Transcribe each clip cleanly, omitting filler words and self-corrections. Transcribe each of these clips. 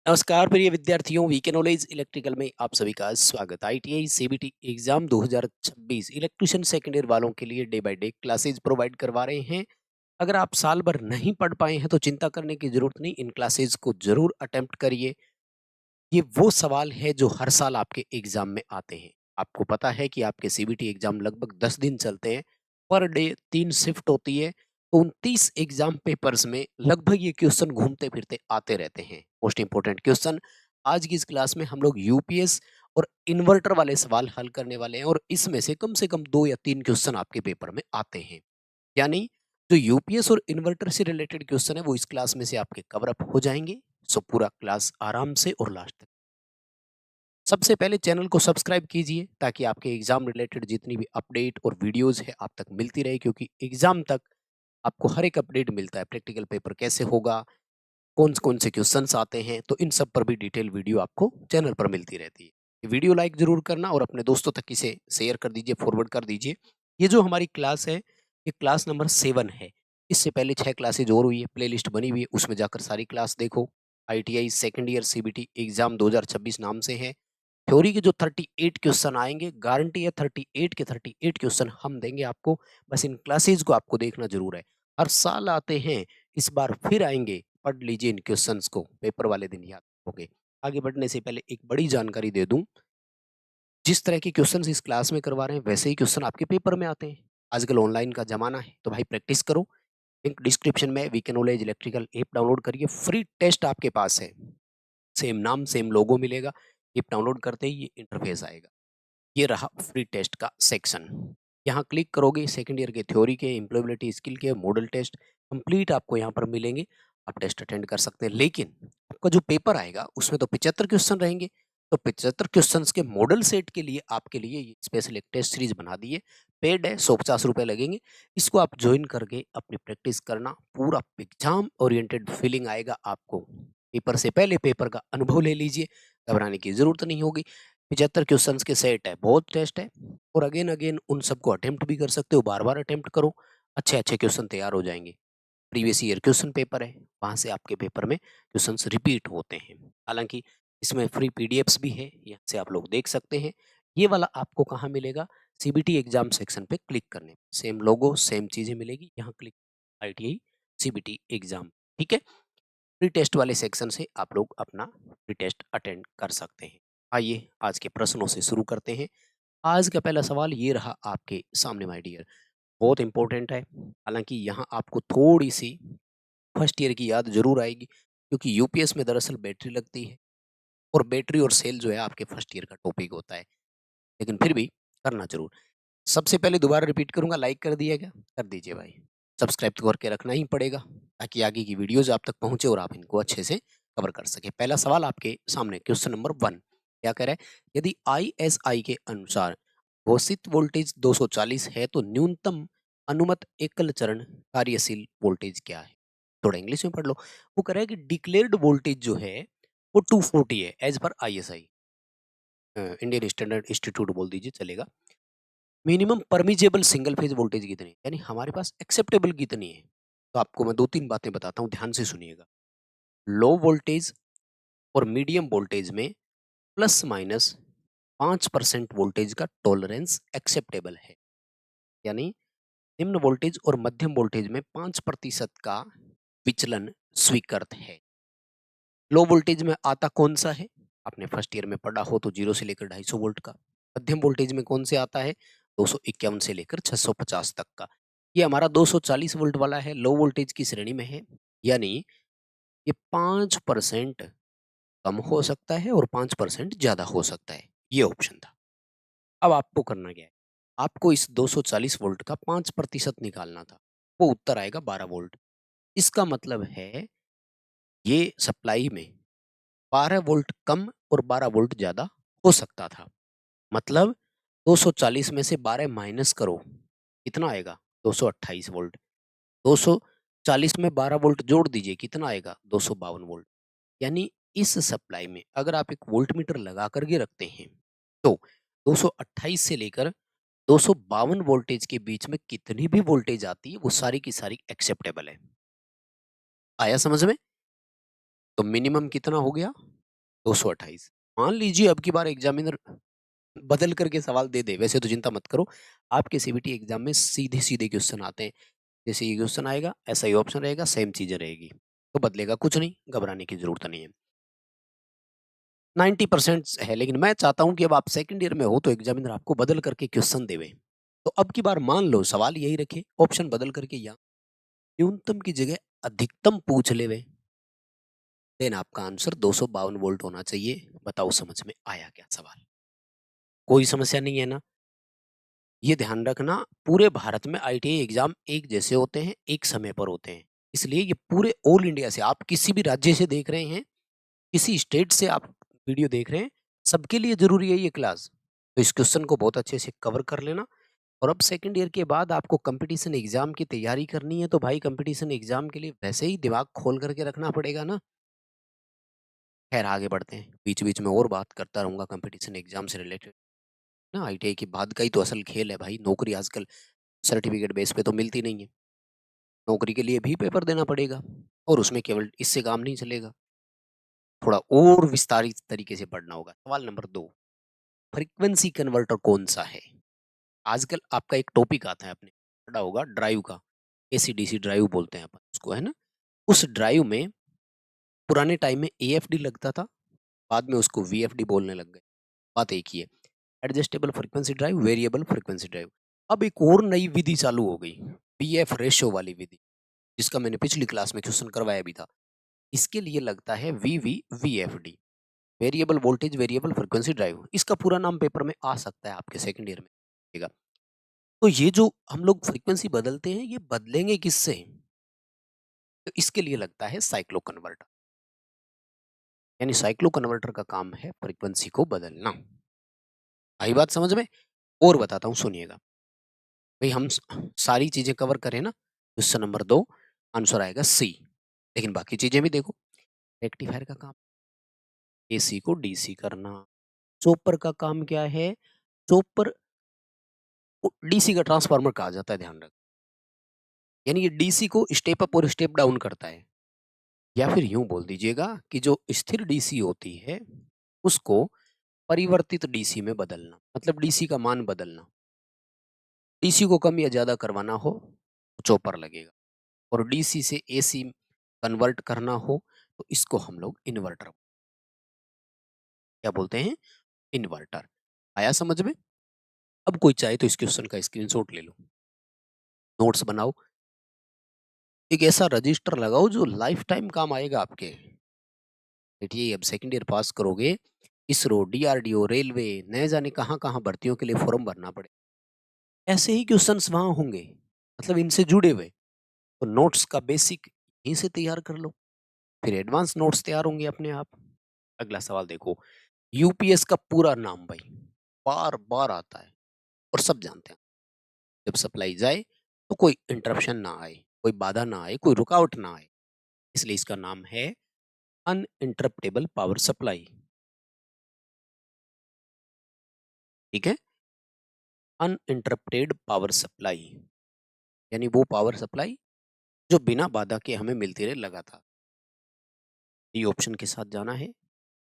नमस्कार प्रिय विद्यार्थियों, वीके नॉलेज इलेक्ट्रिकल में आप सभी का स्वागत। ITI CBT exam 2026 electrician second year वालों के लिए day by day classes provide करवा रहे हैं। अगर आप साल भर नहीं पढ़ पाए हैं तो चिंता करने की जरूरत नहीं, इन क्लासेज को जरूर अटेम्प्ट करिए। ये वो सवाल है जो हर साल आपके एग्जाम में आते हैं। आपको पता है कि आपके सीबीटी एग्जाम लगभग 10 दिन चलते हैं। पर डे 3 शिफ्ट होती है, तो 29 एग्जाम पेपर्स में लगभग ये क्वेश्चन घूमते फिरते आते रहते हैं। मोस्ट इंपोर्टेंट क्वेश्चन आज की इस क्लास में हम लोग यूपीएस और इन्वर्टर वाले सवाल हल करने वाले हैं, और इसमें से कम 2 या 3 क्वेश्चन आपके पेपर में आते हैं। यानी जो यूपीएस और इन्वर्टर से रिलेटेड क्वेश्चन है वो इस क्लास में से आपके कवर अप हो जाएंगे। सो पूरा क्लास आराम से और लास्ट तक। सबसे पहले चैनल को सब्सक्राइब कीजिए ताकि आपके एग्जाम रिलेटेड जितनी भी अपडेट और वीडियोस है आप तक मिलती रहे, क्योंकि एग्जाम तक आपको हर एक अपडेट मिलता है। प्रैक्टिकल पेपर कैसे होगा, कौन कौन से क्वेश्चंस आते हैं, तो इन सब पर भी डिटेल वीडियो आपको चैनल पर मिलती रहती है। ये वीडियो लाइक जरूर करना और अपने दोस्तों तक इसे शेयर कर दीजिए, फॉरवर्ड कर दीजिए। ये जो हमारी क्लास है, ये क्लास नंबर 7 है। इससे पहले 6 क्लासेज और हुई है, प्लेलिस्ट बनी हुई है, उसमें जाकर सारी क्लास देखो। ITI second year CBT exam 2026 नाम से है। थ्योरी के जो 38 क्वेश्चन आएंगे, गारंटी है 38 के 38 क्वेश्चन हम देंगे आपको। बस इन क्लासेज को आपको देखना जरूर है। हर साल आते हैं, इस बार फिर आएंगे। पढ़ लीजिए इन क्वेश्चंस को, पेपर वाले दिन याद रखोगे। आगे बढ़ने से पहले एक बड़ी जानकारी दे दूं, जिस तरह के क्वेश्चंस इस क्लास में करवा रहे हैं वैसे ही क्वेश्चन आपके पेपर में आते हैं। आजकल ऑनलाइन का जमाना है, तो भाई प्रैक्टिस करो। लिंक डिस्क्रिप्शन में VK knowledge electrical app download करिए, फ्री टेस्ट आपके पास है। सेम नाम सेम लोगो मिलेगा। ऐप डाउनलोड करते ही ये इंटरफेस आएगा। ये रहा फ्री टेस्ट का सेक्शन। यहाँ क्लिक करोगे, सेकंड ईयर के थ्योरी के, एम्प्लॉयबिलिटी स्किल के, मॉडल टेस्ट कंप्लीट आपको यहाँ पर मिलेंगे। आप टेस्ट अटेंड कर सकते हैं, लेकिन आपका जो पेपर आएगा उसमें तो 75 क्वेश्चन रहेंगे। तो 75 क्वेश्चंस के मॉडल सेट के लिए आपके लिए ये स्पेशल एक टेस्ट सीरीज बना दी है। पेड है, 150 रुपये लगेंगे। इसको आप ज्वाइन करके अपनी प्रैक्टिस करना, पूरा एग्जाम ओरिएंटेड फीलिंग आएगा आपको। पेपर से पहले पेपर का अनुभव ले लीजिए, घबराने की जरूरत नहीं होगी। 75 क्वेश्चंस के सेट है, बहुत टेस्ट है, और अगेन अगेन उन सबको अटेम्प्ट भी कर सकते हो। बार बार अटेम्प्ट करो, अच्छे अच्छे क्वेश्चन तैयार हो जाएंगे। प्रीवियस ईयर क्वेश्चन पेपर है, वहां से आपके पेपर में क्वेश्चंस रिपीट होते हैं। हालांकि इसमें फ्री पीडीएफ्स भी है, यहाँ से आप लोग देख सकते हैं। ये वाला आपको कहाँ मिलेगा? सीबीटी एग्जाम सेक्शन पे क्लिक करने पे सेम लोगो सेम चीजें मिलेगी। यहाँ क्लिक आईटीआई सीबीटी एग्जाम, ठीक है। प्री टेस्ट वाले सेक्शन से आप लोग अपना प्री टेस्ट अटेंड कर सकते हैं। आइए आज के प्रश्नों से शुरू करते हैं। आज का पहला सवाल ये रहा आपके सामने माय डियर, बहुत इंपॉर्टेंट है। हालांकि यहाँ आपको थोड़ी सी फर्स्ट ईयर की याद जरूर आएगी, क्योंकि यूपीएस में दरअसल बैटरी लगती है, और बैटरी और सेल जो है आपके फर्स्ट ईयर का टॉपिक होता है। लेकिन फिर भी करना जरूर। सबसे पहले दोबारा रिपीट करूंगा, लाइक कर दिएगा, कर दीजिए भाई। सब्सक्राइब तो करके रखना ही पड़ेगा, ताकि आगे की वीडियोज आप तक पहुंचे और आप इनको अच्छे से कवर कर सके। पहला सवाल आपके सामने, क्वेश्चन नंबर 1 क्या कह रहा है? यदि आईएसआई के अनुसार घोषित वोल्टेज 240 है तो न्यूनतम अनुमत एकल चरण कार्यशील वोल्टेज क्या है? थोड़ा इंग्लिश में पढ़ लो। वो कह रहा है कि डिक्लेयर्ड वोल्टेज जो है वो 240 है as per ISI, Indian standard institute बोल दीजिए चलेगा। मिनिमम परमिजेबल सिंगल फेज वोल्टेज कितनी है, यानी हमारे पास एक्सेप्टेबल कितनी है? तो आपको मैं दो तीन बातें बताता हूँ, ध्यान से सुनिएगा। लो वोल्टेज और मीडियम वोल्टेज में प्लस माइनस 5% वोल्टेज का टॉलरेंस एक्सेप्टेबल है। यानी निम्न वोल्टेज और मध्यम वोल्टेज में 5% का विचलन स्वीकृत है। लो वोल्टेज में आता कौन सा है? आपने फर्स्ट ईयर में पढ़ा हो तो 0 से लेकर 250 वोल्ट का। मध्यम वोल्टेज में कौन से आता है? 251 से लेकर 650 तक का। ये हमारा 240 वोल्ट वाला है, लो वोल्टेज की श्रेणी में है। यानी ये 5% कम हो सकता है और 5% ज्यादा हो सकता है, ये ऑप्शन था। अब आपको करना क्या है? आपको इस 240 वोल्ट का 5% निकालना था। वो उत्तर आएगा 12 वोल्ट। इसका मतलब है ये सप्लाई में 12 वोल्ट कम और 12 वोल्ट ज्यादा हो सकता था। मतलब 240 में से 12 माइनस करो, कितना आएगा? 228 वोल्ट। 240 में 12 वोल्ट जोड़ दीजिए, कितना आएगा? 252 वोल्ट। यानी इस सप्लाई में अगर आप एक वोल्ट मीटर लगा करके रखते हैं तो 228 से लेकर 252 वोल्टेज के बीच में कितनी भी वोल्टेज आती है वो सारी की सारी एक्सेप्टेबल है। आया समझ में? तो मिनिमम कितना हो गया? 228। मान लीजिए अब की बार एग्जामिनर बदल करके सवाल दे दे, वैसे तो चिंता मत करो, आपके सीबीटी एग्जाम में सीधे-सीधे क्वेश्चन आते हैं। जैसे ये क्वेश्चन आएगा, ऐसा ही ऑप्शन रहेगा, सेम चीज़ें रहेगी। तो बदलेगा कुछ नहीं, घबराने की ज़रूरत नहीं है। 90% है, लेकिन मैं चाहता हूँ कि अब आप सेकंड ईयर में हो तो एग्जामिनर आपको बदल करके क्वेश्चन देवे। तो अब की बार मान लो सवाल यही रखे, ऑप्शन बदल करके या न्यूनतम की जगह अधिकतम पूछ लेवे, देन आपका आंसर 252 वोल्ट होना चाहिए। बताओ समझ में आया क्या सवाल? कोई समस्या नहीं है ना? ये ध्यान रखना, पूरे भारत में आईटीआई एग्जाम एक जैसे होते हैं, एक समय पर होते हैं। इसलिए ये पूरे ऑल इंडिया से, आप किसी भी राज्य से देख रहे हैं, किसी स्टेट से आप वीडियो देख रहे हैं, सबके लिए ज़रूरी है ये क्लास। तो इस क्वेश्चन को बहुत अच्छे से कवर कर लेना। और अब सेकंड ईयर के बाद आपको कंपटीशन एग्जाम की तैयारी करनी है, तो भाई कंपटीशन एग्जाम के लिए वैसे ही दिमाग खोल करके रखना पड़ेगा ना। खैर आगे बढ़ते हैं, बीच-बीच में और बात करता रहूँगा कंपटीशन एग्जाम से रिलेटेड ना। आईटीआई के बाद का ही तो असल खेल है भाई, नौकरी आजकल सर्टिफिकेट बेस पे तो मिलती नहीं है। नौकरी के लिए भी पेपर देना पड़ेगा और उसमें केवल इससे काम नहीं चलेगा, थोड़ा और विस्तारित तरीके से पढ़ना होगा। सवाल नंबर 2, फ्रीक्वेंसी कन्वर्टर कौन-सा है? आजकल आपका एक टॉपिक आता है, आपने पढ़ा होगा ड्राइव का, एसी-डीसी ड्राइव बोलते हैं अपन उसको, है ना? उस ड्राइव में पुराने टाइम में एएफडी लगता था, बाद में उसको वीएफडी बोलने लग गए। बात एक ही है, adjustable frequency drive, variable frequency drive. अब एक और नई विधि चालू हो गई, पीएफ रेशियो वाली विधि, जिसका मैंने पिछली क्लास में क्वेश्चन करवाया भी था। इसके लिए लगता है VVVFD, variable voltage variable frequency drive. इसका पूरा नाम पेपर में आ सकता है आपके सेकंड ईयर में, ठीक है। तो ये जो हम लोग फ्रीक्वेंसी बदलते हैं, ये बदलेंगे किससे? तो इसके लिए लगता है साइक्लो कन्वर्टर। यानी साइक्लो कन्वर्टर का काम है फ्रीक्वेंसी को बदलना। आई बात समझ में? और बताता हूँ, सुनिएगा। भाई हम सारी चीजें कवर करें ना, क्वेश्चन नंबर 2 आंसर आएगा सी। लेकिन बाकी चीजें भी देखो, रेक्टिफायर का काम एसी को डीसी करना, चॉपर का काम क्या है? चॉपर को डीसी का ट्रांसफार्मर कहा जाता है, ध्यान रख। यानी ये डीसी को स्टेप अप और स्टेप डाउन करता है। या फिर यूं बोल दीजिएगा कि जो स्थिर डीसी होती है, उसको परिवर्तित डीसी में बदलना, मतलब डीसी का मान बदलना। डीसी को कम या ज्यादा करवाना हो तो चॉपर लगेगा, और डीसी से एसी कन्वर्ट करना हो तो इसको हम लोग इन्वर्टर क्या बोलते हैं? इन्वर्टर। आया समझ में? अब कोई चाहे तो इस क्वेश्चन का स्क्रीनशॉट ले लो, नोट्स बनाओ, एक ऐसा रजिस्टर लगाओ जो लाइफ टाइम काम आएगा आपके। देखिए अब सेकंड ईयर पास करोगे, इसरो, डीआरडीओ, रेलवे, न जाने कहाँ कहाँ भर्तियों के लिए फॉर्म भरना पड़े, ऐसे ही क्वेश्चंस वहां होंगे, मतलब इनसे जुड़े हुए। तो नोट्स का बेसिक यहीं से तैयार कर लो, फिर एडवांस नोट्स तैयार होंगे अपने आप। अगला सवाल देखो, यूपीएस का पूरा नाम भाई बार बार आता है और सब जानते हैं। जब सप्लाई जाए तो कोई इंटरप्शन ना आए, कोई बाधा ना आए, कोई रुकावट ना आए, इसलिए इसका नाम है अनइंटरप्टेबल पावर सप्लाई। ठीक है, अनइंटरप्टेड पावर सप्लाई, यानी वो पावर सप्लाई जो बिना बाधा के हमें मिलती रहे लगातार। ये ऑप्शन के साथ जाना है,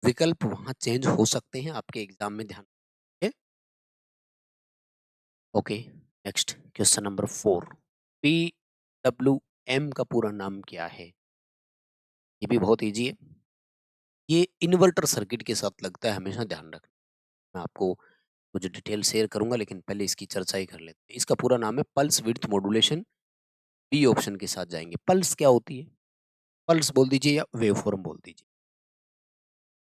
विकल्प वहां चेंज हो सकते हैं आपके एग्जाम में, ध्यान रखिए। Okay, next question number 4, P W M का पूरा नाम क्या है? ये भी बहुत इजी है, ये इन्वर्टर सर्किट के साथ लगता है, हमेशा ध्यान रखना। मैं आपको कुछ डिटेल शेयर करूंगा, लेकिन पहले इसकी चर्चा ही कर लेते हैं। इसका पूरा नाम है pulse width modulation. B option के साथ जाएंगे। पल्स क्या होती है? पल्स बोल दीजिए या वेवफॉर्म बोल दीजिए।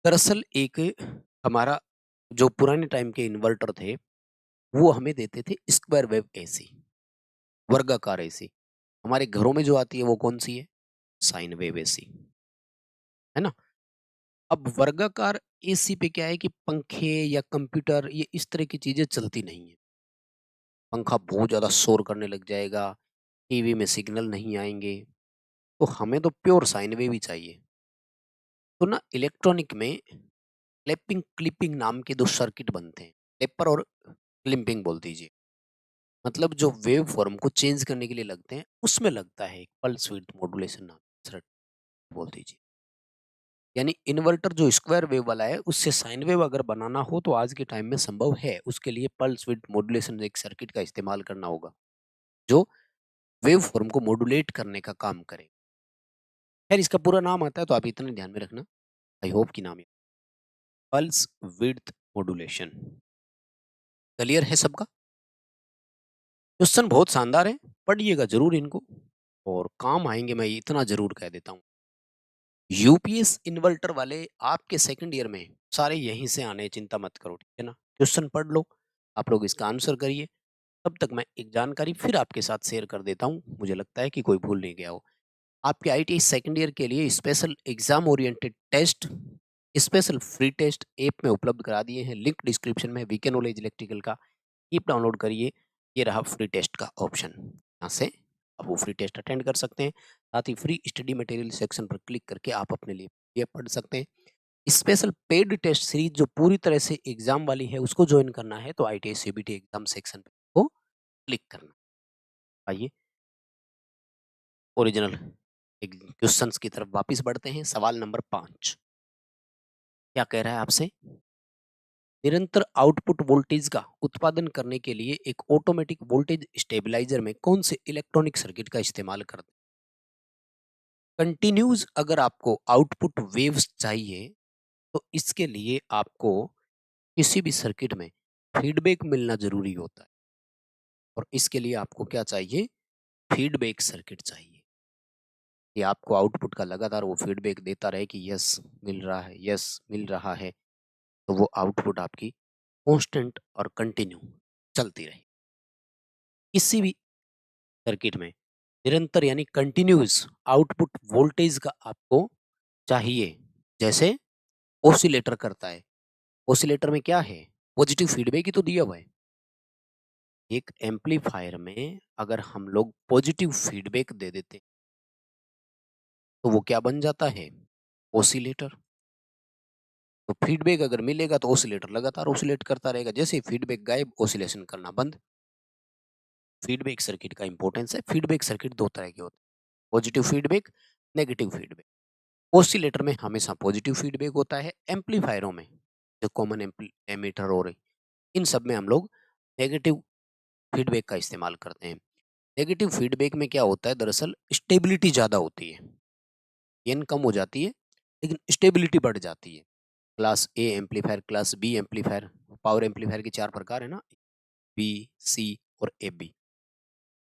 दरअसल एक हमारा जो पुराने टाइम के इन्वर्टर थे, वो हमें देते थे स्क्वायर वेव एसी, वर्गाकार एसी। हमारे घरों में जो आती है वो कौन सी है? साइन वेव एसी, है ना। अब वर्गाकार एसी पे क्या है कि पंखे या कंप्यूटर ये इस तरह की चीजें चलती नहीं है। पंखा बहुत ज्यादा शोर करने लग जाएगा, टीवी में सिग्नल नहीं आएंगे, तो हमें तो प्योर साइन वेव ही चाहिए। तो ना इलेक्ट्रॉनिक में क्लैपिंग क्लिपिंग नाम के दो सर्किट बनते हैं, क्लेपर और क्लिपिंग बोल दीजिए। मतलब जो वेव फॉर्म को चेंज करने के लिए लगते हैं, उसमें लगता है एक पल्स विड्थ मॉड्यूलेशन नाम का सर्किट बोल दीजिए। यानी इन्वर्टर जो स्क्वायर वेव वाला है उससे साइन वेव अगर बनाना हो तो आज के टाइम में संभव है। उसके लिए पल्स विड्थ मॉड्यूलेशन एक सर्किट का इस्तेमाल करना होगा जो वेव फॉर्म को मॉड्यूलेट करने का काम करे। खैर इसका पूरा नाम आता है तो आप इतना ध्यान में रखना। आई होप कि नाम है पल्स विड्थ मॉड्यूलेशन। क्लियर है सबका? क्वेश्चन बहुत शानदार है, पढ़िएगा जरूर इनको और काम आएंगे, मैं इतना जरूर कह देता हूँ। यूपीएस इन्वर्टर वाले आपके सेकंड ईयर में सारे यहीं से आने, चिंता मत करो, ठीक है ना? क्वेश्चन पढ़ लो, आप लोग इसका आंसर करिए। तब तक मैं एक जानकारी फिर आपके साथ शेयर कर देता हूँ, मुझे लगता है कि कोई भूल नहीं गया हो। आपके आईटीआई सेकंड ईयर के लिए special exam oriented test, special free test app में उपलब्ध करा दिए हैं। लिंक डिस्क्रिप्शन में वीके नॉलेज इलेक्ट्रिकल का ऐप डाउनलोड करिए। ये रहा फ्री टेस्ट का ऑप्शन, यहाँ से आप वो फ्री टेस्ट अटेंड कर सकते हैं। साथ ही फ्री स्टडी मटेरियल सेक्शन पर क्लिक करके आप अपने लिए ये पढ़ सकते हैं। स्पेशल पेड टेस्ट सीरीज जो पूरी तरह से एग्जाम वाली है उसको ज्वाइन करना है तो आईटीआई सीबीटी एग्जाम सेक्शन पे को क्लिक करना। आइए ओरिजिनल क्वेश्चंस की तरफ वापस बढ़ते हैं। सवाल नंबर 5 क्या कह रहा है आपसे? निरंतर आउटपुट वोल्टेज का उत्पादन करने के लिए एक ऑटोमेटिक वोल्टेज स्टेबलाइजर में कौन से इलेक्ट्रॉनिक सर्किट का इस्तेमाल करते हैं? कंटिन्यूज अगर आपको आउटपुट वेव्स चाहिए तो इसके लिए आपको किसी भी सर्किट में फीडबैक मिलना जरूरी होता है और इसके लिए आपको क्या चाहिए? फीडबैक सर्किट चाहिए कि आपको आउटपुट का लगातार वो फीडबैक देता रहे कि यस मिल रहा है, यस मिल रहा है, तो वो आउटपुट आपकी कांस्टेंट और कंटिन्यू चलती रहे। किसी भी सर्किट में निरंतर यानी कंटिन्यूस आउटपुट वोल्टेज का आपको चाहिए, जैसे ओसिलेटर करता है। ओसिलेटर में क्या है? पॉजिटिव फीडबैक ही तो दिया हुआ है। एक एम्पलीफायर में अगर हम लोग पॉजिटिव फीडबैक दे देते तो वो क्या बन जाता है? ओसिलेटर। तो फीडबैक अगर मिलेगा तो ओसिलेटर लगातार ओसिलेट करता रहेगा, जैसे ही फीडबैक गायब ओसिलेशन करना बंद। फीडबैक सर्किट का इंपॉर्टेंस है। फीडबैक सर्किट दो तरह के होते हैं, positive feedback, negative feedback. Oscillator में हमेशा पॉजिटिव फीडबैक होता है। एम्पलीफायरों में जो कॉमन एमीटर और इन सब में हम लोग नेगेटिव फीडबैक का इस्तेमाल करते हैं। नेगेटिव फीडबैक में क्या होता है? दरअसल स्टेबिलिटी ज़्यादा होती है, गेन कम हो जाती है लेकिन स्टेबिलिटी बढ़ जाती है। Class A amplifier, class B amplifier, power amplifier के 4 प्रकार है ना, बी, सी और ए बी।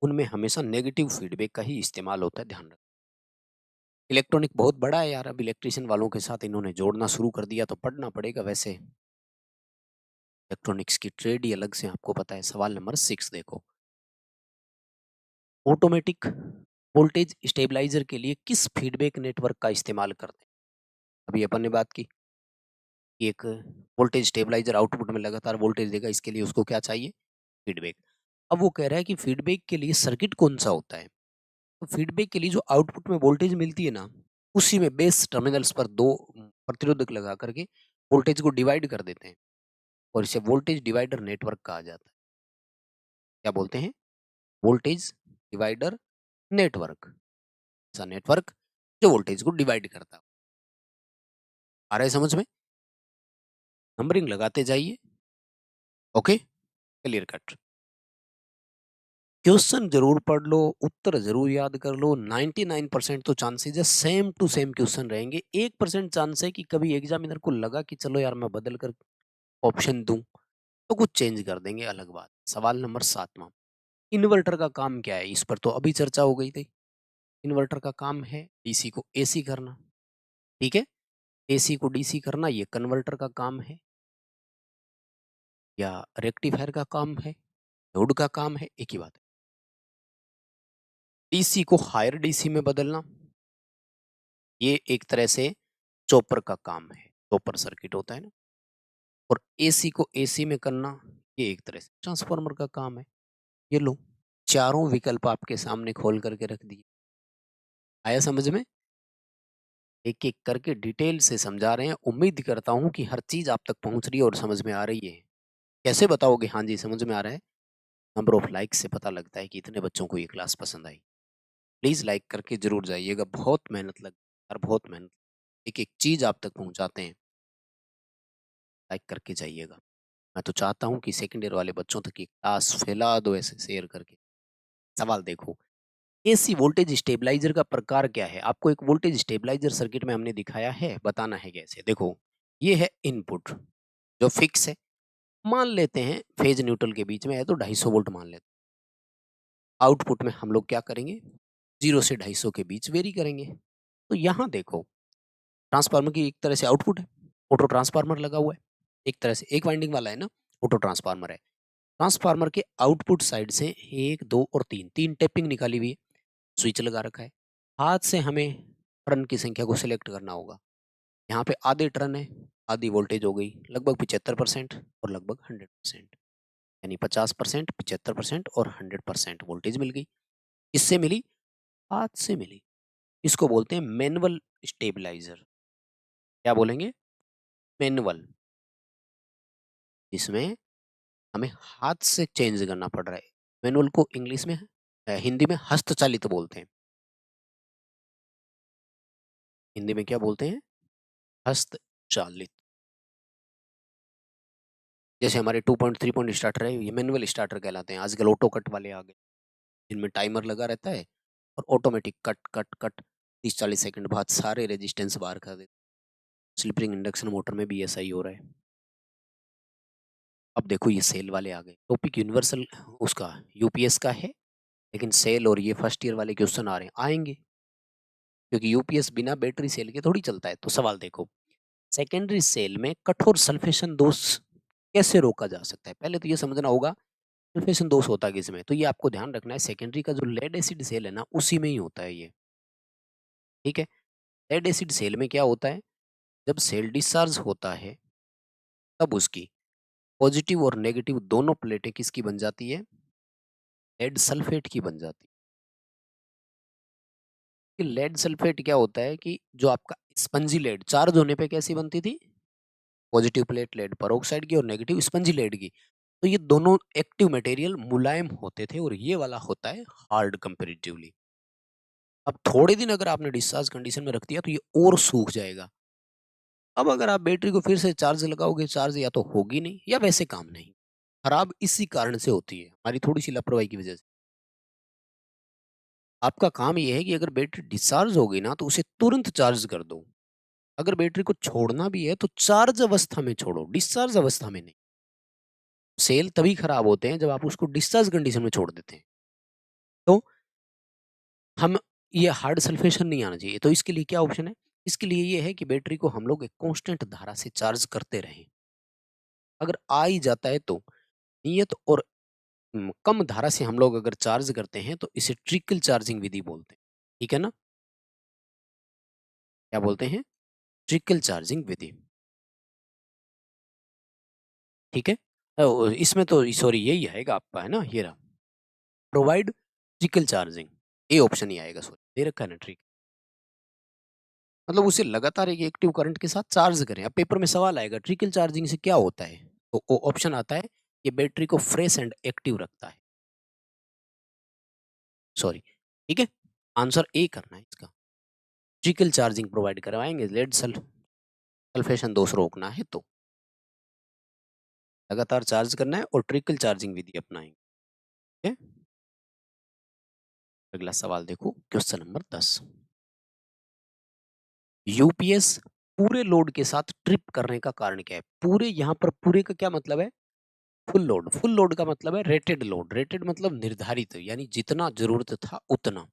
उनमें हमेशा नेगेटिव फीडबैक का ही इस्तेमाल होता है, ध्यान रखें। इलेक्ट्रॉनिक बहुत बड़ा है यार, अब इलेक्ट्रिशियन वालों के साथ इन्होंने जोड़ना शुरू कर दिया तो पढ़ना पड़ेगा। वैसे इलेक्ट्रॉनिक्स की ट्रेड ही अलग से, आपको पता है। सवाल नंबर 6 देखो, ऑटोमेटिक वोल्टेज स्टेबलाइजर के लिए किस फीडबैक नेटवर्क का इस्तेमाल करते हैं? अभी अपन ने बात की कि एक वोल्टेज स्टेबलाइजर आउटपुट में लगातार वोल्टेज देगा, इसके लिए उसको क्या चाहिए? फीडबैक। अब वो कह रहा है कि फीडबैक के लिए सर्किट कौन सा होता है? तो फीडबैक के लिए जो आउटपुट में वोल्टेज मिलती है ना, उसी में बेस टर्मिनल्स पर दो प्रतिरोधक लगा करके वोल्टेज को डिवाइड कर देते हैं और इसे वोल्टेज डिवाइडर नेटवर्क कहा जाता है। क्या बोलते हैं? Voltage divider network. ऐसा नेटवर्क जो वोल्टेज को डिवाइड करता है। आ रहा है समझ में? नंबरिंग लगाते जाइए। Okay, clear cut. क्वेश्चन जरूर पढ़ लो, उत्तर जरूर याद कर लो। 99% तो चांसेज है सेम टू सेम क्वेश्चन रहेंगे। 1% चांस है कि कभी एग्जामिनर को लगा कि चलो यार मैं बदल कर ऑप्शन दूं तो कुछ चेंज कर देंगे, अलग बात। सवाल नंबर 7वां, इन्वर्टर का काम क्या है? इस पर तो अभी चर्चा हो गई थी। इन्वर्टर का काम है डीसी को एसी करना, ठीक है? एसी को डीसी करना ये कन्वर्टर का काम है या रेक्टिफायर का काम है, लोड का काम है, एक ही बात है। डीसी को हायर डीसी में बदलना ये एक तरह से चॉपर का काम है, चॉपर सर्किट होता है ना। और एसी को एसी में करना ये एक तरह से ट्रांसफार्मर का काम है। ये लो, चारों विकल्प आपके सामने खोल करके रख दिए। आया समझ में? एक एक करके डिटेल से समझा रहे हैं। उम्मीद करता हूँ कि हर चीज आप तक पहुंच रही है और समझ में आ रही है। कैसे बताओगे हाँ जी समझ में आ रहा है? नंबर ऑफ लाइक से पता लगता है कि इतने बच्चों को ये क्लास पसंद आई। प्लीज लाइक करके जरूर जाइएगा, बहुत मेहनत लग और बहुत मेहनत एक-एक चीज़ आप तक पहुँचाते हैं, लाइक करके जाइएगा। मैं तो चाहता हूँ कि सेकंड ईयर वाले बच्चों तक ये क्लास फैला दो ऐसे शेयर करके। सवाल देखो, एसी वोल्टेज स्टेबलाइज़र का प्रकार क्या है? आपको एक वोल्टेज स्टेबलाइज़र सर्किट में हमने दिखाया है, बताना है कैसे। देखो, ये है इनपुट जो फिक्स है। मान लेते हैं फेज़ न्यूट्रल के बीच में है तो 250 वोल्ट मान लेते हैं। आउटपुट में हम लोग क्या करेंगे? 0 से 250 के बीच वेरी करेंगे। तो यहाँ देखो, ट्रांसफार्मर की एक तरह से आउटपुट है, ऑटो ट्रांसफार्मर लगा हुआ है। एक तरह से एक वाइंडिंग वाला है ना, ऑटो ट्रांसफार्मर है। ट्रांसफार्मर के आउटपुट साइड से 1, 2 और 3 टैपिंग निकाली हुई है, स्विच लगा रखा है। हाथ से हमें टर्न की संख्या को सिलेक्ट करना होगा। यहाँ पे आधे टर्न है, आधी वोल्टेज हो गई, लगभग 75% और लगभग 100%, यानी 50%, 75% और 100% वोल्टेज मिल गई। किससे मिली? हाथ से मिली। इसको बोलते हैं मैनुअल स्टेबलाइजर। क्या बोलेंगे? मैनुअल, जिसमें हमें हाथ से चेंज करना पड़ रहा है। मैनुअल को इंग्लिश में हिंदी में हस्तचालित बोलते हैं। हिंदी में क्या बोलते हैं? हस्तचालित। जैसे हमारे 2 पॉइंट 3 पॉइंट स्टार्टर है, ये मैनुअल स्टार्टर कहलाते हैं। आजकल ऑटो कट वाले आ गए, जिनमें टाइमर लगा रहता है और automatic cut cut cut 30-40 second बाद सारे रेजिस्टेंस बाहर कर देते हैं। स्लिप रिंग इंडक्शन मोटर में भी ऐसा ही हो रहा है। अब देखो ये सेल वाले आ गए। टॉपिक यूनिवर्सल उसका यूपीएस का है, लेकिन सेल और ये फर्स्ट ईयर वाले क्वेश्चन आ रहे हैं, आएंगे, क्योंकि यूपीएस बिना बैटरी सेल के थोड़ी चलता है। तो सवाल देखो, सेकेंडरी सेल में कठोर सल्फेशन दोष कैसे रोका जा सकता है? पहले तो ये समझना होगा सल्फेशन दोष होता किसमें। तो ये आपको ध्यान रखना है, सेकेंडरी का जो लेड एसिड सेल है ना, उसी में ही होता है ये। ठीक है, लेड एसिड सेल में क्या होता है, जब सेल डिस्चार्ज होता है तब उसकी पॉजिटिव और नेगेटिव दोनों प्लेटें किसकी बन जाती है? लेड सल्फेट की बन जाती है। कि लेड सल्फेट क्या होता है कि जो आपका स्पंजी लेड चार्ज होने पे कैसी बनती थी? पॉजिटिव प्लेट लेड पेरोक्साइड की और नेगेटिव स्पंजी लेड की। तो ये दोनों एक्टिव मटेरियल मुलायम होते थे और ये वाला होता है हार्ड कंपैरेटिवली। अब थोड़े दिन अगर आपने डिस्चार्ज कंडीशन में रख दिया तो ये और सूख जाएगा। अब अगर आप बैटरी को फिर से चार्ज लगाओगे, चार्ज या तो होगी नहीं या वैसे काम नहीं। खराब इसी कारण से होती है, हमारी थोड़ी-सी लापरवाही की वजह से। आपका काम ये है कि अगर बैटरी डिस्चार्ज हो गई ना तो उसे तुरंत चार्ज कर दो। अगर बैटरी को छोड़ना भी है तो चार्ज अवस्था में छोड़ो, डिस्चार्ज अवस्था में नहीं। सेल तभी खराब होते हैं जब आप उसको डिस्चार्ज कंडीशन में छोड़ देते हैं। तो हम ये हार्ड सल्फेशन नहीं आना चाहिए। तो इसके लिए क्या ऑप्शन है? इसके लिए ये है कि बैटरी को हम लोग एक कांस्टेंट धारा से चार्ज करते रहें। अगर आ ही जाता है तो नियत और कम धारा से हम लोग अगर चार्ज करते हैं तो इसे ट्रिकल चार्जिंग विधि बोलते हैं। ठीक है ना? क्या बोलते हैं? ट्रिकल चार्जिंग विधि। ठीक है? इसमें तो सॉरी यही आएगा आपका, है ना? ये रहा। प्रोवाइड ट्रिकल चार्जिंग, ये ऑप्शन ही आएगा, सॉरी दे रखा है ना ट्रिक। मतलब उसे लगातार एक एक्टिव करंट के साथ चार्ज करें। अब पेपर में सवाल आएगा ट्रिकल चार्जिंग से क्या होता है? तो ऑप्शन आता है कि बैटरी को फ्रेश एंड एक्टिव रखता है। सॉरी, ठीक है? आंसर ए करना है इसका। ट्रिकल चार्जिंग प्रोवाइड करवाएँगे, लेड सल्फेशन दोष रोकना है तो। लगातार चार्ज करना है और ट्रिकल चार्जिंग विधि अपनाएँगे। ठीक है? अगला सवाल देखो, क्वेश्चन नंबर 10। यूपीएस पूरे लोड के साथ ट्रिप करने का कारण क्या है? पूरे यहाँ पर पूरे का क्या मतलब है? Full load. फुल लोड का मतलब है रेटेड लोड। रेटेड मतलब निर्धारित, यानी जितना ज़रूरत था उतना।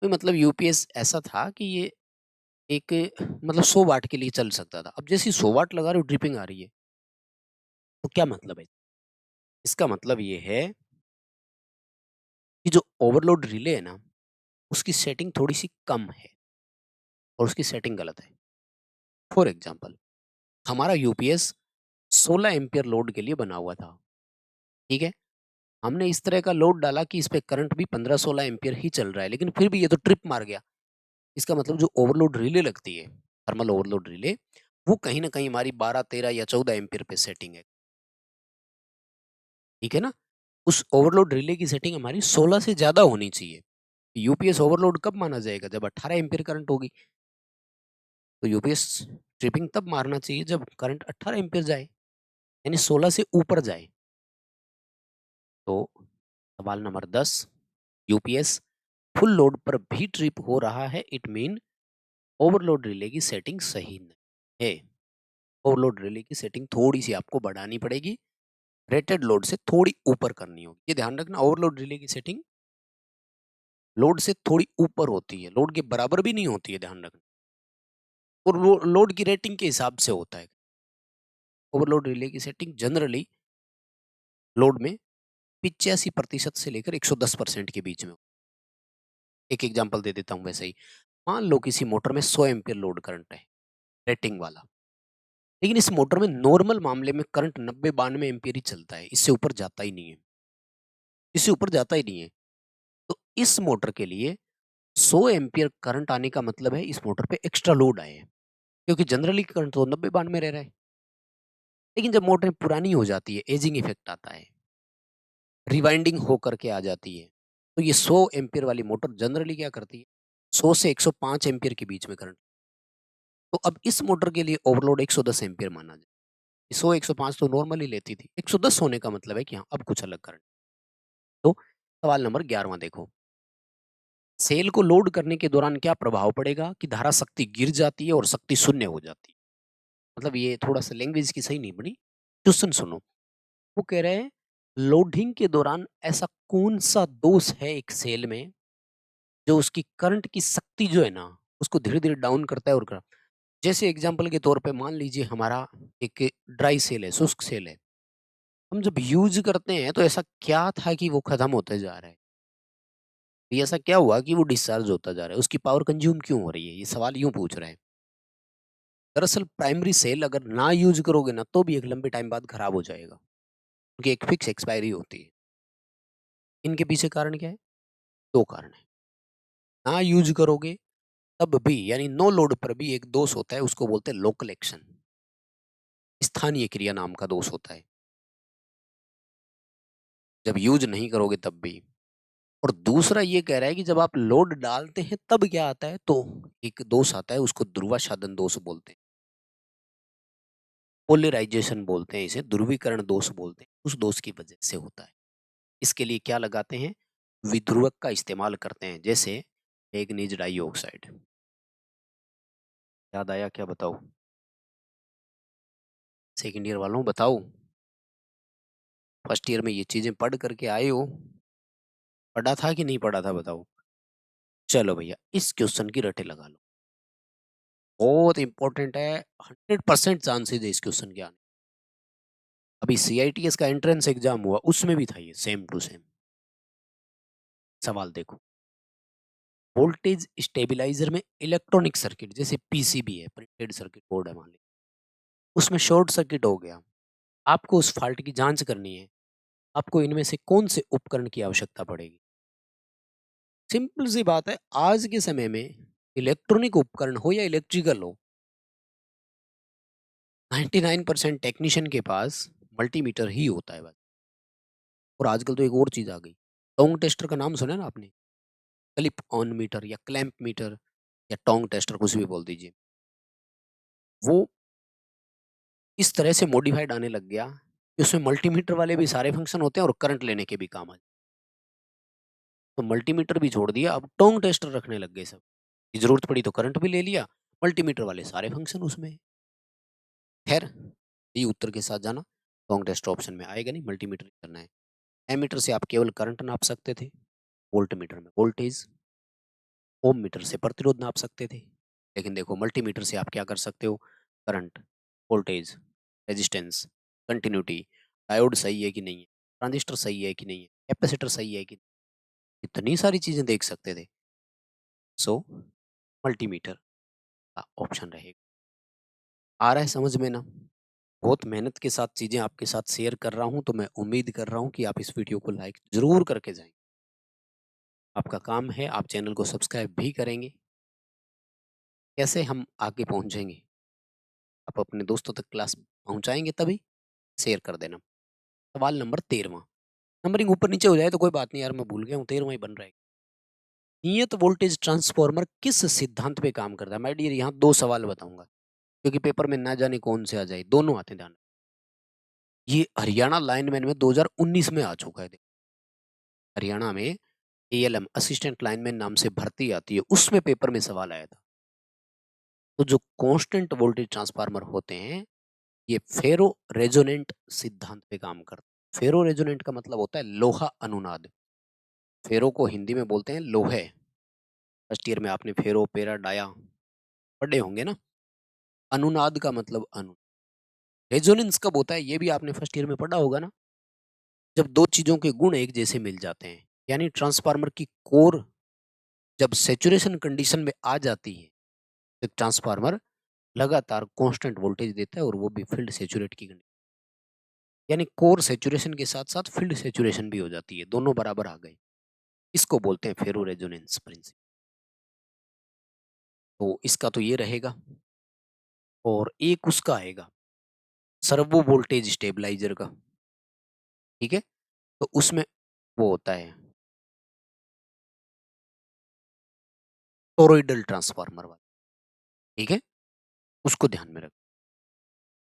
तो मतलब यूपीएस ऐसा था कि ये एक मतलब 100 वाट के लिए चल सकता था। अब जैसे ही 100 वाट लगा रहे हो ड्रिपिंग आ रही है, तो क्या मतलब है? इसका मतलब ये है कि जो ओवरलोड रिले है ना, उसकी सेटिंग थोड़ी-सी कम है और उसकी सेटिंग गलत है। फॉर एग्ज़ाम्पल, हमारा यूपीएस 16 एम्पीयर लोड के लिए बना हुआ था, ठीक है? हमने इस तरह का लोड डाला कि इस पे करंट भी 15-16 एम्पीयर ही चल रहा है, लेकिन फिर भी ये तो ट्रिप मार गया। इसका मतलब जो ओवरलोड रिले लगती है, थर्मल ओवरलोड रिले, वो कहीं न कहीं हमारी 12, 13 या 14 एम्पीयर पे सेटिंग है, ठीक है ना? उस ओवरलोड रिले की सेटिंग हमारी 16 से ज़्यादा होनी चाहिए। यूपीएस ओवरलोड कब माना जाएगा? जब 18 एम्पीयर करंट होगी। तो यूपीएस ट्रिपिंग तब मारना चाहिए जब करंट 18 एम्पीयर जाए, यानी 16 से ऊपर जाए। तो सवाल नंबर 10, यूपीएस फुल लोड पर भी ट्रिप हो रहा है, इट मीन ओवरलोड रिले की सेटिंग सही नहीं है। ओवरलोड रिले की सेटिंग थोड़ी सी आपको बढ़ानी पड़ेगी, रेटेड लोड से थोड़ी ऊपर करनी होगी। ये ध्यान रखना, ओवरलोड रिले की सेटिंग लोड से थोड़ी ऊपर होती है, लोड के बराबर भी नहीं होती है, ध्यान रखना। और लोड की रेटिंग के हिसाब से होता है। ओवरलोड रिले की सेटिंग जनरली लोड में 85% से लेकर 110% के बीच में। एक एग्जांपल दे देता हूँ वैसे ही। मान लो किसी मोटर में 100 एम्पीयर लोड करंट है, रेटिंग वाला, लेकिन इस मोटर में नॉर्मल मामले में करंट 90-92 एम्पीयर ही चलता है, इससे ऊपर जाता ही नहीं है, इससे ऊपर जाता ही नहीं है। तो इस मोटर के लिए 100 एम्पीयर करंट आने का मतलब है इस मोटर पे एक्स्ट्रा लोड आए हैं, क्योंकि जनरली करंट तो 90-92 रह रहा है। लेकिन जब मोटर पुरानी हो जाती है, एजिंग इफेक्ट आता है, रिवाइंडिंग होकर के आ जाती है, तो ये 100 एम्पीयर वाली मोटर जनरली क्या करती है, 100 से 105 एम्पीयर के बीच में करंट। तो अब इस मोटर के लिए ओवरलोड 110 एम्पीयर माना जाए। 100 105 तो नॉर्मली लेती थी, 110 होने का मतलब है कि हाँ अब कुछ अलग करंट। तो सवाल नंबर 11 देखो, सेल को लोड करने के दौरान क्या प्रभाव पड़ेगा कि धारा शक्ति गिर जाती है और शक्ति शून्य हो जाती है। मतलब ये थोड़ा सा लैंग्वेज की सही नहीं बनी, क्वेश्चन सुनो। वो कह रहे हैं लोडिंग के दौरान ऐसा कौन सा दोष है एक सेल में जो उसकी करंट की शक्ति जो है ना उसको धीरे धीरे डाउन करता है। जैसे एग्जांपल के तौर पे मान लीजिए हमारा एक ड्राई सेल है, शुष्क सेल है। हम जब यूज करते हैं तो ऐसा क्या था कि वो खत्म होते जा रहा है, ये ऐसा क्या हुआ कि वो डिस्चार्ज होता जा रहा है, उसकी पावर कंज्यूम क्यों हो रही है, ये सवाल यूं पूछ रहे हैं। दरअसल प्राइमरी सेल अगर ना यूज करोगे ना तो भी एक लंबे टाइम बाद खराब हो जाएगा, क्योंकि एक फिक्स एक्सपायरी होती है। इनके पीछे कारण क्या है? दो कारण है। ना यूज करोगे तब भी, यानी नो लोड पर भी एक दोष होता है, उसको बोलते हैं लोकल एक्शन, स्थानीय क्रिया नाम का दोष होता है। जब यूज नहीं करोगे तब भी। और दूसरा ये कह रहा है कि जब आप लोड डालते हैं तब क्या आता है, तो एक दोष आता है, उसको ध्रुवाछादन दोष बोलते हैं, पोलराइजेशन बोलते हैं, इसे ध्रुवीकरण दोष बोलते हैं। उस दोष की वजह से होता है। इसके लिए क्या लगाते हैं, विध्रुवक का इस्तेमाल करते हैं, जैसे मैग्नीज डाइऑक्साइड। याद आया क्या, बताओ? सेकेंड ईयर वालों बताओ, फर्स्ट ईयर में ये चीजें पढ़ करके आए हो, पढ़ा था कि नहीं पढ़ा था, बताओ? चलो भैया, इस क्वेश्चन की रटे लगा लो, बहुत इंपॉर्टेंट है, 100% चांसेज है इस क्वेश्चन के आने। अभी सीआईटीएस का एंट्रेंस एग्जाम हुआ, उसमें भी था ये सेम टू सेम। सवाल देखो, वोल्टेज स्टेबलाइजर में इलेक्ट्रॉनिक सर्किट जैसे पीसीबी है, प्रिंटेड सर्किट बोर्ड है मान लीजिए, उसमें शॉर्ट सर्किट हो गया, आपको उस फॉल्ट की जांच करनी है, आपको इनमें से कौन से उपकरण की आवश्यकता पड़ेगी? सिंपल सी बात है, आज के समय में इलेक्ट्रॉनिक उपकरण हो या इलेक्ट्रिकल हो, 99% टेक्नीशियन के पास मल्टीमीटर ही होता है बस। और आजकल तो एक और चीज आ गई, टोंग टेस्टर का नाम सुना है ना आपने? क्लिप ऑन मीटर या क्लैंप मीटर या टोंग टेस्टर, कुछ भी बोल दीजिए। वो इस तरह से मॉडिफाइड आने लग गया कि उसमें मल्टीमीटर वाले भी सारे फंक्शन होते हैं और करंट लेने के भी काम आ जाते हैं। तो मल्टीमीटर भी छोड़ दिया, अब टोंग टेस्टर रखने लग गए सब, की जरूरत पड़ी तो करंट भी ले लिया, मल्टीमीटर वाले सारे फंक्शन उसमें हैं। खैर, ये उत्तर के साथ जाना, टोंग टेस्टर ऑप्शन में आएगा नहीं, मल्टीमीटर करना है। एमीटर से आप केवल करंट नाप सकते थे, वोल्ट मीटर में वोल्टेज, ओम मीटर से प्रतिरोध नाप सकते थे। लेकिन देखो मल्टीमीटर से आप क्या कर सकते हो, current, voltage, resistance, continuity, diode सही है कि नहीं है, ट्रांजिस्टर सही है कि नहीं है, कैपेसिटर सही है कि नहीं, इतनी सारी चीजें देख सकते थे। सो मल्टीमीटर का ऑप्शन रहेगा। आ रहा है समझ में ना? बहुत मेहनत के साथ चीजें आपके साथ शेयर कर रहा हूं, तो मैं उम्मीद कर रहा हूं कि आप इस वीडियो को लाइक जरूर करके जाएं। आपका काम है, आप चैनल को सब्सक्राइब भी करेंगे। कैसे हम आगे पहुंचेंगे, आप अपने दोस्तों तक क्लास पहुंचाएंगे तभी, शेयर कर देना। सवाल नंबर 13वां, नंबरिंग ऊपर नीचे हो जाए तो कोई बात नहीं यार, मैं भूल गया हूँ, 13वां ही बन रहा है। नियत वोल्टेज ट्रांसफार्मर किस सिद्धांत पे काम करता है? माय डियर, यहाँ 2 सवाल बताऊँगा, क्योंकि पेपर में ना जाने कौन से आ जाए, दोनों आते हैं ध्यान। ये हरियाणा लाइनमैन में 2019 में आ चुका है। हरियाणा में एएलएम असिस्टेंट लाइनमैन नाम से भर्ती आती है, उसमें पेपर में सवाल आया था। तो जो कांस्टेंट वोल्टेज ट्रांसफार्मर होते हैं, ये फेरो रेजोनेंट सिद्धांत पे काम करते हैं। फेरो रेजोनेंट का मतलब होता है लोहा अनुनाद। फेरो को हिंदी में बोलते हैं लोहे। फर्स्ट ईयर में आपने फेरो, पेरा, डाया पढ़े होंगे ना। अनुनाद का मतलब अनु। रेजोनेंस कब होता है ये भी आपने फर्स्ट ईयर में पढ़ा होगा ना। जब दो चीजों के गुण एक जैसे मिल जाते हैं, यानी ट्रांसफार्मर की कोर जब सैचुरेशन कंडीशन में आ जाती है, तो ट्रांसफार्मर लगातार कांस्टेंट वोल्टेज देता है, और वो भी फील्ड सैचुरेट की कंडीशन, यानी कोर सैचुरेशन के साथ साथ फील्ड सैचुरेशन भी हो जाती है, दोनों बराबर आ गए। इसको बोलते हैं फेरो रेजोनेंस प्रिंसिपल। तो इसका तो ये रहेगा, और एक उसका आएगा सर्वो वोल्टेज स्टेबलाइजर का। ठीक है, तो उसमें वो होता है टोरॉइडल ट्रांसफार्मर वाला। ठीक है, उसको ध्यान में रख।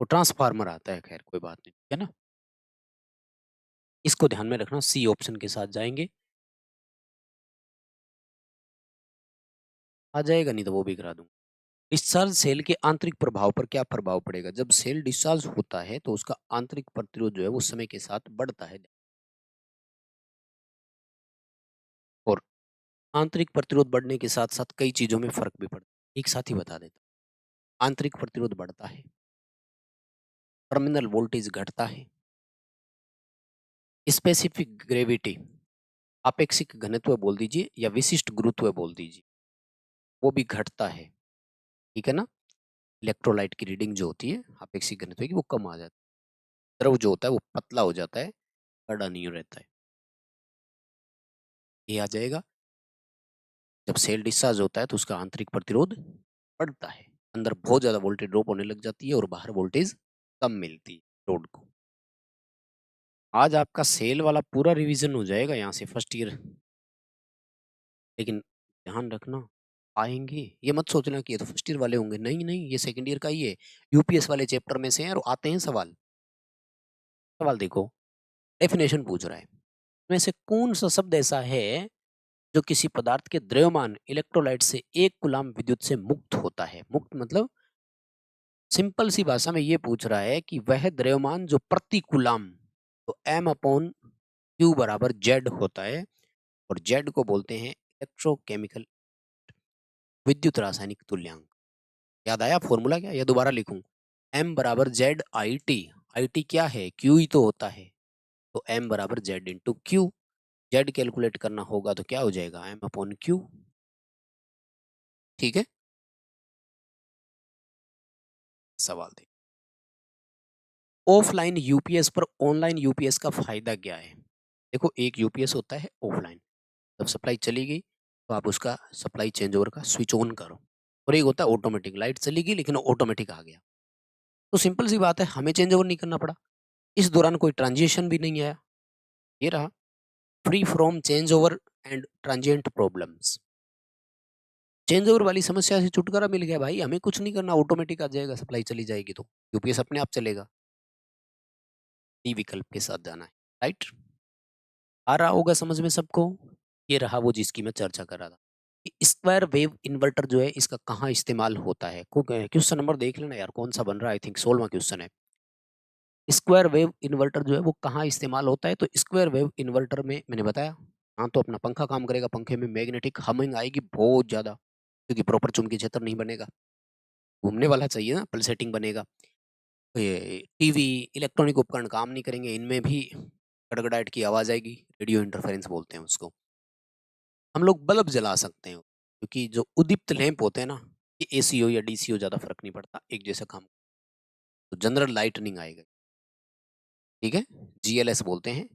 वो ट्रांसफार्मर आता है, खैर कोई बात नहीं, ठीक है ना। इसको ध्यान में रखना, सी ऑप्शन के साथ जाएंगे। आ जाएगा, नहीं तो वो भी करा दूंगा। डिस्चार्ज सेल के आंतरिक प्रभाव पर क्या प्रभाव पड़ेगा? जब सेल डिस्चार्ज होता है तो उसका आंतरिक प्रतिरोध जो है वो समय के साथ बढ़ता है, और आंतरिक प्रतिरोध बढ़ने के साथ साथ कई चीजों में फर्क भी पड़ता है। एक साथ ही बता देता हूं। आंतरिक प्रतिरोध बढ़ता है, टर्मिनल वोल्टेज घटता है, स्पेसिफिक ग्रेविटी, आपेक्षिक घनत्व बोल दीजिए या विशिष्ट गुरुत्व बोल दीजिए, वो भी घटता है। ठीक है ना। इलेक्ट्रोलाइट की रीडिंग जो होती है आपेक्षिक घनत्व की, वो कम आ जाती है। द्रव जो होता है वो पतला हो जाता है, गाढ़ा नहीं रहता है। ये आ जाएगा। जब सेल डिस्चार्ज होता है तो उसका आंतरिक प्रतिरोध बढ़ता है, अंदर बहुत ज्यादा वोल्टेज ड्रॉप होने लग जाती है और बाहर वोल्टेज कम मिलती है लोड को। आज आपका सेल वाला पूरा रिवीजन हो जाएगा यहाँ से फर्स्ट ईयर। लेकिन ध्यान रखना, आएंगे ये मत सोचना कि ये तो फर्स्ट ईयर वाले होंगे, नहीं नहीं, ये सेकंड ईयर का ही है। यूपीएस वाले चैप्टर में से हैं और आते हैं सवाल। सवाल देखो, डेफिनेशन पूछ रहा है, में से कौन सा शब्द ऐसा है जो किसी पदार्थ के द्रव्यमान इलेक्ट्रोलाइट से 1 कूलाम विद्युत से मुक्त होता है? मुक्त मतलब सिंपल सी भाषा में ये पूछ रहा है कि वह द्रव्यमान जो प्रति कूलाम, तो एम अपॉन क्यू बराबर जेड होता है, और जेड को बोलते हैं इलेक्ट्रोकेमिकल विद्युत रासायनिक तुल्यांक। याद आया फॉर्मूला क्या, या दोबारा लिखूं? एम बराबर Z I T. I T क्या है? क्यू ही तो होता है। तो एम बराबर Z into Q. Z calculate करना होगा तो क्या हो जाएगा? M upon Q. ठीक है। सवाल दे, ऑफलाइन यूपीएस पर ऑनलाइन यूपीएस का फायदा क्या है? देखो, एक यूपीएस होता है ऑफलाइन, जब सप्लाई चली गई तो आप उसका सप्लाई चेंज ओवर का स्विच ऑन करो, और एक होता है ऑटोमेटिक, लाइट चली गई लेकिन ऑटोमेटिक आ गया। तो सिंपल सी बात है, हमें चेंज ओवर नहीं करना पड़ा, इस दौरान कोई ट्रांजिशन भी नहीं आया। ये रहा, free from change over and transient problems. Change over वाली समस्या से छुटकारा मिल गया भाई, हमें कुछ नहीं करना, ऑटोमेटिक आ जाएगा, सप्लाई चली जाएगी तो यूपीएस अपने आप चलेगा। डी विकल्प के साथ जाना है, राइट। आ रहा होगा समझ में सबको। ये रहा वो जिसकी मैं चर्चा कर रहा था कि स्क्वायर वेव इन्वर्टर जो है इसका कहाँ इस्तेमाल होता है। क्वेश्चन नंबर देख लेना यार, कौन सा बन रहा है, आई थिंक 16वां क्वेश्चन है। स्क्वायर वेव इन्वर्टर जो है वो कहाँ इस्तेमाल होता है? तो स्क्वायर वेव इन्वर्टर में मैंने बताया, हाँ तो अपना पंखा काम करेगा, पंखे में मैग्नेटिक हमिंग आएगी बहुत ज्यादा, क्योंकि प्रॉपर चुंबकीय क्षेत्र नहीं बनेगा, घूमने वाला चाहिए ना, पल्सेटिंग बनेगा। ये टीवी इलेक्ट्रॉनिक उपकरण काम नहीं करेंगे, इनमें भी गड़गड़ाहट की आवाज आएगी, रेडियो इंटरफेरेंस बोलते हैं उसको। हम लोग बल्ब जला सकते हैं, क्योंकि जो उदीप्त लैंप होते हैं ना, ये एसी हो या डीसी हो ज्यादा फर्क नहीं पड़ता, एक जैसा काम। तो जनरल लाइटनिंग आएगा। ठीक है, जीएलएस बोलते हैं,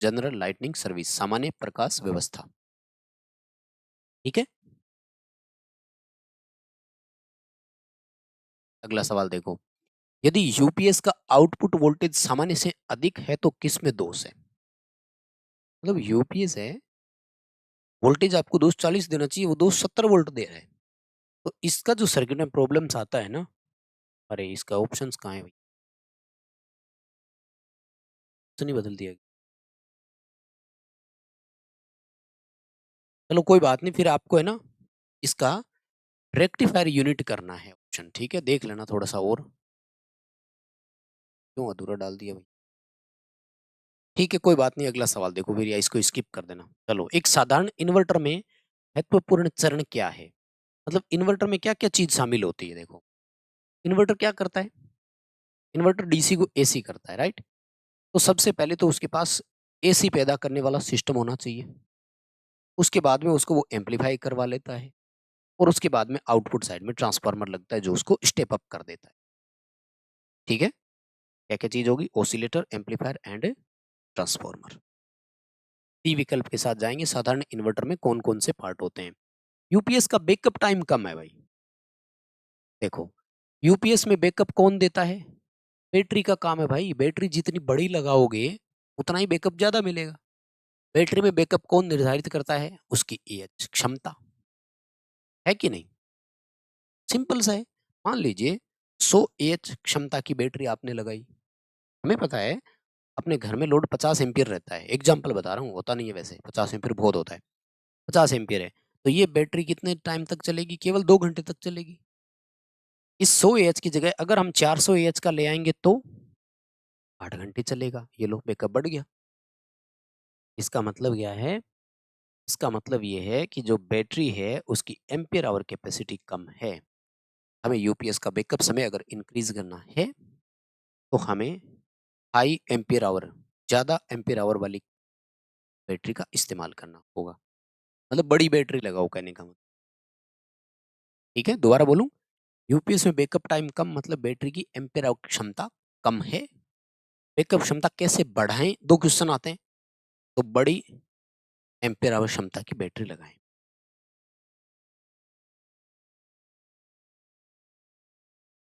जनरल लाइटनिंग सर्विस, सामान्य प्रकाश व्यवस्था। ठीक है। अगला सवाल देखो, यदि यूपीएस का आउटपुट वोल्टेज सामान्य से अधिक है तो किस में दोष है? मतलब यूपीएस है, वोल्टेज आपको 240 देना चाहिए, वो 270 वोल्ट दे रहा है। तो इसका जो सर्किट में प्रॉब्लम्स आता है ना, अरे इसका ऑप्शंस कहाँ है भाई? ऑप्शन ही बदल दिया। चलो कोई बात नहीं, फिर आपको है ना इसका रेक्टिफायर यूनिट करना है ऑप्शन, ठीक है? देख लेना थोड़ा सा और, क्यों अधूरा डाल दिया भाई? ठीक है, कोई बात नहीं, अगला सवाल देखो फिर, या इसको स्किप कर देना। चलो, एक साधारण इन्वर्टर में महत्वपूर्ण चरण क्या है? मतलब इन्वर्टर में क्या-क्या चीज़ शामिल होती है देखो। इन्वर्टर क्या करता है? इन्वर्टर डीसी को एसी करता है, राइट? तो सबसे पहले तो उसके पास एसी पैदा करने वाला सिस्टम होना चाहिए। उसके बाद में उसको वो एम्प्लीफाई करवा लेता है और उसके बाद में आउटपुट साइड में ट्रांसफार्मर लगता है जो उसको स्टेप अप कर देता है। ठीक है? क्या-क्या चीज़ होगी? Oscillator, amplifier and transformer. D विकल्प के साथ जाएँगे, साधारण इन्वर्टर में कौन-कौन से पार्ट होते हैं? यूपीएस का बैकअप टाइम कम है भाई। देखो, यूपीएस में बैकअप कौन देता है? बैटरी का काम है भाई। बैटरी जितनी बड़ी लगाओगे, उतना ही बैकअप ज़्यादा मिलेगा। बैटरी में बैकअप कौन निर्धारित करता है? उसकी एएच क्षमता, है कि नहीं? सिंपल सा है। मान लीजिए 100 एएच क्षमता की बैटरी आपने लगाई। हमें पता है अपने घर में लोड 50 एम्पीयर रहता है। एग्ज़ाम्पल बता रहा हूँ, होता नहीं है वैसे, 50 एम्पीयर बहुत होता है। 50 एम्पीयर है, तो ये बैटरी कितने टाइम तक चलेगी? केवल 2 घंटे तक चलेगी। इस 100 एएच की जगह अगर हम 400 एएच का ले आएँगे तो 8 घंटे चलेगा। ये लो बैकअप बढ़ गया। इसका मतलब क्या है? इसका मतलब ये है कि जो बैटरी है उसकी एम्पीयर आवर कैपेसिटी कम है। हमें यूपीएस का बैकअप समय अगर इंक्रीज़ करना है, तो हमें हाई एम्पीयर आवर, ज़्यादा एम्पीयर आवर वाली बैटरी का इस्तेमाल करना होगा। मतलब बड़ी बैटरी लगाओ कहने का मतलब। ठीक है? दोबारा बोलूँ? यूपीएस में बैकअप टाइम कम मतलब बैटरी की एम्पीयर आवर क्षमता कम है। बैकअप क्षमता कैसे बढ़ाएँ? 2 क्वेश्चन आते हैं। तो बड़ी एम्पीयर आवर क्षमता की बैटरी लगाएँ।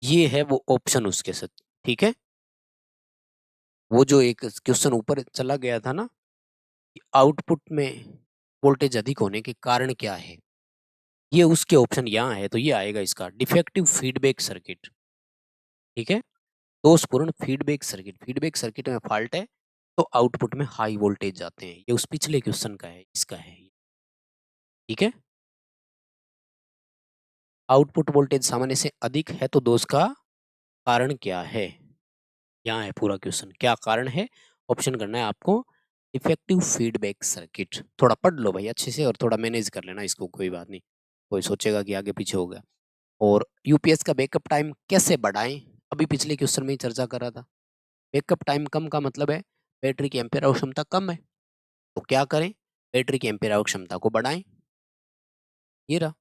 ये है वो ऑप्शन उसके साथ, ठीक है? वो जो एक क्वेश्चन ऊपर चला गया था ना, कि आउटपुट में वोल्टेज अधिक होने के कारण क्या है? ये उसके ऑप्शन यहाँ है, तो ये आएगा इसका डिफेक्टिव फीडबैक सर्किट, ठीक है? दोषपूर्ण फीडबैक सर्किट, फीडबैक सर्किट में फॉल्ट है, तो आउटपुट में हाई वोल्टेज जाते हैं। ये उस पिछले क्वेश्चन का है, इसका है ये, ठीक है? आउटपुट वोल्टेज सामान्य से अधिक है तो दोष का कारण क्या है? यहाँ है पूरा क्वेश्चन, क्या कारण है? ऑप्शन करना है आपको इफेक्टिव फीडबैक सर्किट। थोड़ा पढ़ लो भाई अच्छे से और थोड़ा मैनेज कर लेना इसको, कोई बात नहीं। कोई सोचेगा कि आगे पीछे हो गया। और यूपीएस का बैकअप टाइम कैसे बढ़ाएँ? अभी पिछले क्वेश्चन में ही चर्चा कर रहा था। बैकअप टाइम कम का मतलब है बैटरी की एम्पीयर आवर क्षमता कम है, तो क्या करें? बैटरी की एम्पीयर आवर क्षमता को बढ़ाएँ। ये रहा।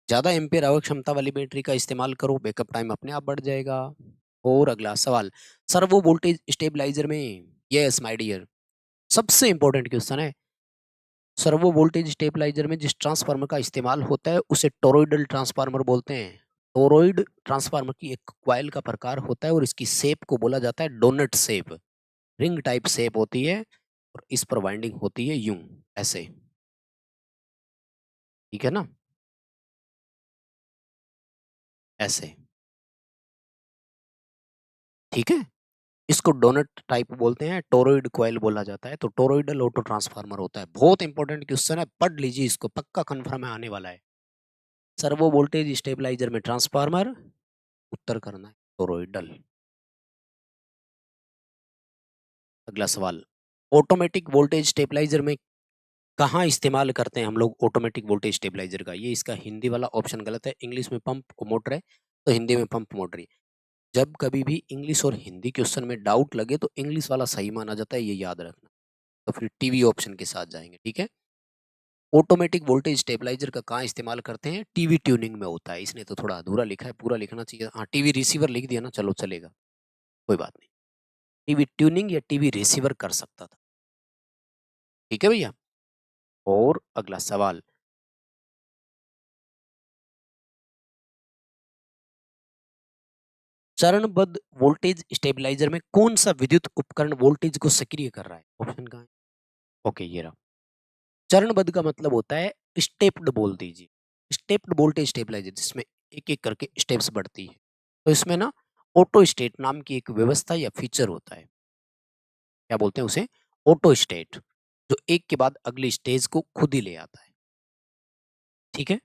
ज़्यादा एम्पीयर आवर क्षमता वाली बैटरी का इस्तेमाल करो, बैकअप टाइम अपने आप बढ़ जाएगा। और अगला सवाल, सर्वो वोल्टेज स्टेबलाइजर में, यस माय डियर, सबसे इंपॉर्टेंट क्वेश्चन है। सर्वो वोल्टेज स्टेबलाइजर में जिस ट्रांसफार्मर का इस्तेमाल होता है उसे टोरॉइडल ट्रांसफार्मर बोलते हैं। टोरॉइड ट्रांसफार्मर की एक कॉइल का प्रकार होता है और इसकी शेप को बोला जाता है doughnut shape. Ring type shape होती है और इस पर वाइंडिंग होती है यूं, ऐसे। ठीक है ना? ऐसे। ठीक है? इसको डोनट टाइप बोलते हैं, टोरॉइड कॉइल बोला जाता है, तो टोरॉइडल ऑटो ट्रांसफार्मर होता है। बहुत इंपॉर्टेंट क्वेश्चन है, पढ़ लीजिए इसको, पक्का कन्फर्म है आने वाला है। सर्वो वोल्टेज स्टेबलाइजर में ट्रांसफार्मर, उत्तर करना है टोरॉइडल। अगला सवाल, ऑटोमेटिक वोल्टेज स्टेबलाइजर में कहाँ इस्तेमाल करते हैं हम लोग ऑटोमेटिक वोल्टेज स्टेबलाइजर का? ये इसका हिंदी वाला ऑप्शन गलत है, इंग्लिश में पंप मोटर है, तो हिंदी में पंप मोटर ही। जब कभी भी इंग्लिश और हिंदी क्वेश्चन में डाउट लगे तो इंग्लिश वाला सही माना जाता है, ये याद रखना। तो फिर टीवी ऑप्शन के साथ जाएंगे, ठीक है? ऑटोमेटिक वोल्टेज स्टेबलाइजर का कहाँ इस्तेमाल करते हैं? टीवी ट्यूनिंग में होता है। इसने तो थोड़ा अधूरा लिखा है, पूरा लिखना चाहिए। हाँ, टीवी रिसीवर लिख दिया ना, चलो चलेगा, कोई बात नहीं। टीवी ट्यूनिंग या टीवी रिसीवर कर सकता था। ठीक है भैया? और अगला सवाल, चरणबद्ध वोल्टेज स्टेबलाइजर में कौन सा विद्युत उपकरण वोल्टेज को सक्रिय कर रहा है? ऑप्शन कहाँ है? ओके, ये रहा। चरणबद्ध का मतलब होता है स्टेप्ड बोल दीजिए। स्टेप्ड वोल्टेज स्टेबलाइजर जिसमें एक-एक करके स्टेप्स बढ़ती है। तो इसमें ना ऑटो स्टेट नाम की एक व्यवस्था या फीचर होता है। क्या बोलते हैं उसे? ऑटो स्टेट, जो एक के बाद अगली स्टेज को खुद ही ले आता है। ठीक है?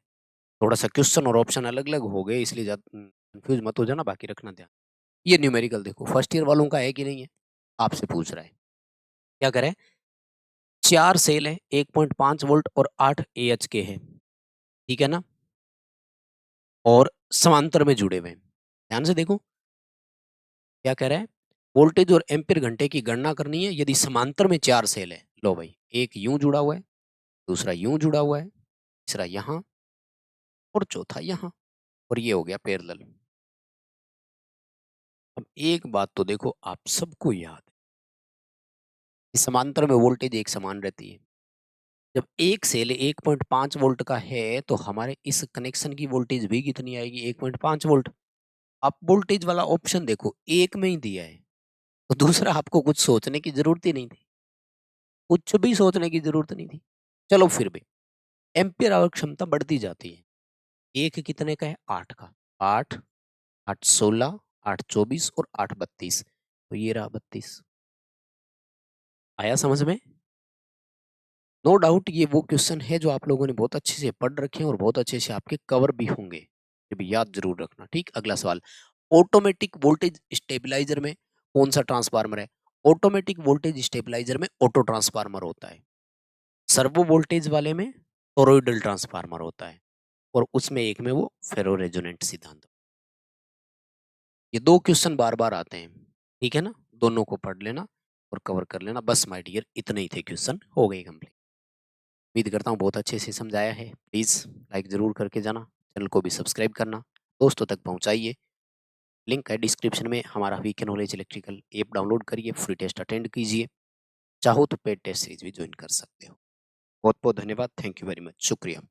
थोड़ा-सा क्वेश्चन और ऑप्शन अलग-अलग हो गए इसलिए कन्फ्यूज़ मत हो जाना, बाकी रखना ध्यान। ये न्यूमेरिकल देखो फर्स्ट ईयर वालों का है कि नहीं है? आपसे पूछ रहा है। क्या करें? 4 सेल हैं, 1.5 वोल्ट और 8 एएच के हैं। ठीक है ना? और समांतर में जुड़े हुए हैं। ध्यान से देखो, क्या कह रहा है? वोल्टेज और एम्पीयर घंटे की गणना करनी है यदि समांतर में 4 सेल है। लो भाई, एक यूँ जुड़ा हुआ है, दूसरा यूँ जुड़ा हुआ है, तीसरा यहाँ और चौथा यहाँ, और ये हो गया पैरेलल। अब एक बात तो देखो आप सबको याद है कि समांतर में वोल्टेज एक समान रहती है। जब एक सेल 1.5 वोल्ट का है तो हमारे इस कनेक्शन की वोल्टेज भी कितनी आएगी? 1.5 वोल्ट। आप वोल्टेज वाला ऑप्शन देखो, एक में ही दिया है, तो दूसरा आपको कुछ सोचने की ज़रूरत ही नहीं थी। कुछ भी सोचने की ज़रूरत नहीं थी। चलो फिर भी, एम्पीयर आवर क्षमता बढ़ती जाती है। एक कितने का है? 8 का। 8, 8 16, 8 24 और 8 32। तो ये रहा 32। आया समझ में? नो डाउट ये वो क्वेश्चन है जो आप लोगों ने बहुत अच्छे से पढ़ रखे हैं और बहुत अच्छे से आपके कवर भी होंगे। ये भी याद ज़रूर रखना, ठीक? अगला सवाल, ऑटोमेटिक वोल्टेज स्टेबलाइज़र में कौन-सा ट्रांसफार्मर है? ऑटोमेटिक वोल्टेज स्टेबलाइज़र में ऑटो ट्रांसफार्मर होता है। सर्वो वोल्टेज वाले में टोरॉइडल ट्रांसफार्मर होता है और उसमें एक में वो फेरो रेजोनेंट सिद्धांत। ये 2 क्वेश्चन बार-बार आते हैं, ठीक है ना? दोनों को पढ़ लेना और कवर कर लेना। बस माय डियर इतने ही थे क्वेश्चन, हो गए कंप्लीट। उम्मीद करता हूँ बहुत अच्छे से समझाया है। प्लीज़ लाइक ज़रूर करके जाना, चैनल को भी सब्सक्राइब करना, दोस्तों तक पहुँचाइए। लिंक है डिस्क्रिप्शन में, हमारा VK knowledge electrical app download करिए, फ्री टेस्ट अटेंड कीजिए। चाहो तो पेड टेस्ट सीरीज़ भी जॉइन कर सकते हो। बहुत-बहुत धन्यवाद। Thank you very much. शुक्रिया।